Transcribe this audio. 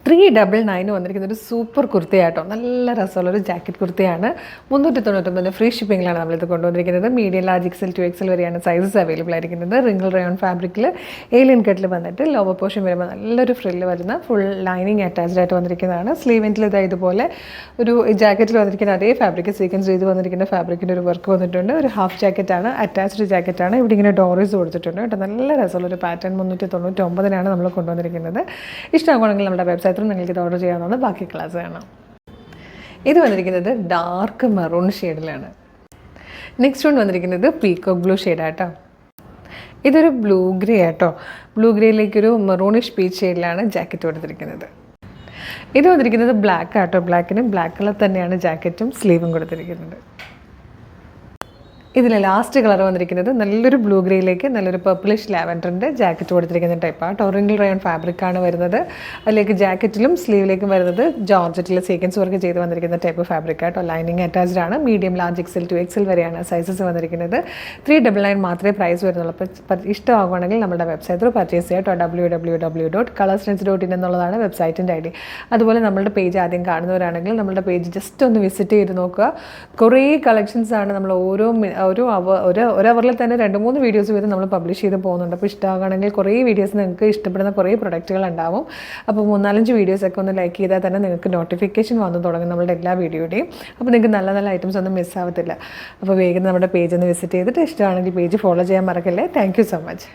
399 വന്നിരിക്കുന്ന ഒരു സൂപ്പർ കുർത്തിയാട്ടോ. നല്ല രസമുള്ളൊരു ജാക്കറ്റ് കുർത്തിയാണ്. 399 ഫ്രീ ഷിപ്പിങ്ങിലാണ് നമ്മളിത് കൊണ്ടുവന്നിരിക്കുന്നത്. മീഡിയം, ലാർജ്, എക്സൽ, 2XL വരെയാണ് സൈസസ് അവൈലബിൾ ആയിരിക്കുന്നത്. റിംഗിൾ റയോൺ ഫാബ്രിക്കിൽ ഏലിയൻ കട്ടിൽ വന്നിട്ട് ലോവർ പോർഷൻ വരുമ്പോൾ നല്ലൊരു ഫ്രില്ല് വരുന്ന ഫുൾ ലൈനിങ് അറ്റാച്ച്ഡ് ആയിട്ട് വന്നിരിക്കുന്നതാണ്. സ്ലീവെൻറ്റിൽ ഇതുപോലെ ഒരു ജാക്കറ്റിൽ വന്നിരിക്കുന്ന അതേ ഫാബ്രിക് സീക്വൻസ് ചെയ്ത് വന്നിരിക്കുന്ന ഫാബ്രിക്കിൻ്റെ ഒരു വർക്ക് വന്നിട്ടുണ്ട്. ഒരു ഹാഫ് ജാക്കറ്റാണ്, അറ്റാച്ച്ഡ് ജാക്കറ്റാണ്. ഇവിടെ ഇങ്ങനെ ഡോറീസ് കൊടുത്തിട്ടുണ്ട് കേട്ടോ. നല്ല രസമുള്ളൊരു പാറ്റേൺ. 399 നമ്മൾ കൊണ്ടുവന്നിരിക്കുന്നത്. ഇഷ്ടമാണെങ്കിൽ നമ്മുടെ വെബ്സൈറ്റിൽ നിങ്ങൾക്ക് ഇത് ഓർഡർ ചെയ്യാവുന്നതാണ്. ബാക്കി ക്ലാസ് കാണാം. ഇത് വന്നിരിക്കുന്നത് ഡാർക്ക് മെറൂൺ ഷെയ്ഡിലാണ്. നെക്സ്റ്റ് വൺ വന്നിരിക്കുന്നത് പീകോക്ക് ബ്ലൂ ഷെയ്ഡാട്ടോ. ഇതൊരു ബ്ലൂ ഗ്രേ ആട്ടോ. ബ്ലൂ ഗ്രേയിലേക്കൊരു മെറൂണിഷ് പീച്ച് ഷെയ്ഡിലാണ് ജാക്കറ്റ് കൊടുത്തിരിക്കുന്നത്. ഇത് വന്നിരിക്കുന്നത് ബ്ലാക്ക് ആട്ടോ. ബ്ലാക്കിന് ബ്ലാക്ക് കളർ തന്നെയാണ് ജാക്കറ്റും സ്ലീവും കൊടുത്തിരിക്കുന്നത്. ഇതിൽ ലാസ്റ്റ് കളർ വന്നിരിക്കുന്നത് നല്ലൊരു ബ്ലൂ ഗ്രേയിലേക്ക് നല്ലൊരു പർപ്പിളിഷ് ലാവൻഡറിൻ്റെ ജാക്കറ്റ് കൊടുത്തിരിക്കുന്ന ടൈപ്പാണ്. ടോറിംഗിൾ റയോൺ ഫാബ്രിക്കാണ് വരുന്നത്. അതിലേക്ക് ജാക്കറ്റിലും സ്ലീവിലേക്കും വരുന്നത് ജോർജറ്റിൽ സീക്വൻസ് വർക്ക് ചെയ്ത് വന്നിരിക്കുന്ന ടൈപ്പ് ഫാബ്രിക്കാട്ടോ. ലൈനിങ് അറ്റാച്ച്ഡ് ആണ്. മീഡിയം, ലാർജ്, എക്സൽ, 2XL വരെയാണ് സൈസസ് വന്നിരിക്കുന്നത്. 399 മാത്രമേ പ്രൈസ് വരുന്നുള്ളൂ. അപ്പോൾ ഇഷ്ടമാകുകയാണെങ്കിൽ നമ്മുടെ വെബ്സൈറ്റിൽ പർച്ചേസ് ചെയ്യാം കേട്ടോ. www.coloursense.in എന്നുള്ളതാണ് വെബ്സൈറ്റിൻ്റെ ID. അതുപോലെ നമ്മളുടെ പേജ് ആദ്യം കാണുന്നവരാണെങ്കിൽ നമ്മുടെ പേജ് ജസ്റ്റ് ഒന്ന് വിസിറ്റ് ചെയ്ത് നോക്കുക. കുറേ കളക്ഷൻസ് ആണ് നമ്മൾ ഒരു അവറിൽ തന്നെ 2-3 വീഡിയോസ് വരെ നമ്മൾ പബ്ലിഷ് ചെയ്ത് പോകുന്നുണ്ട്. അപ്പോൾ ഇഷ്ടമാകുകയാണെങ്കിൽ കുറേ വീഡിയോസ് നിങ്ങൾക്ക് ഇഷ്ടപ്പെടുന്ന കുറേ പ്രൊഡക്റ്റുകൾ ഉണ്ടാവും. അപ്പോൾ 3-4 വീഡിയോസൊക്കെ ഒന്ന് ലൈക്ക് ചെയ്താൽ തന്നെ നിങ്ങൾക്ക് നോട്ടിഫിക്കേഷൻ വന്നു തുടങ്ങും നമ്മളുടെ എല്ലാ വീഡിയോയുടെയും. അപ്പോൾ നിങ്ങൾക്ക് നല്ല നല്ല ഐറ്റംസ് ഒന്നും മിസ്സാവത്തില്ല. അപ്പോൾ വേഗം നമ്മുടെ പേജ് ഒന്ന് വിസിറ്റ് ചെയ്തിട്ട് ഇഷ്ടമാണെങ്കിൽ പേജ് ഫോളോ ചെയ്യാൻ മറക്കല്ലേ. Thank you so much.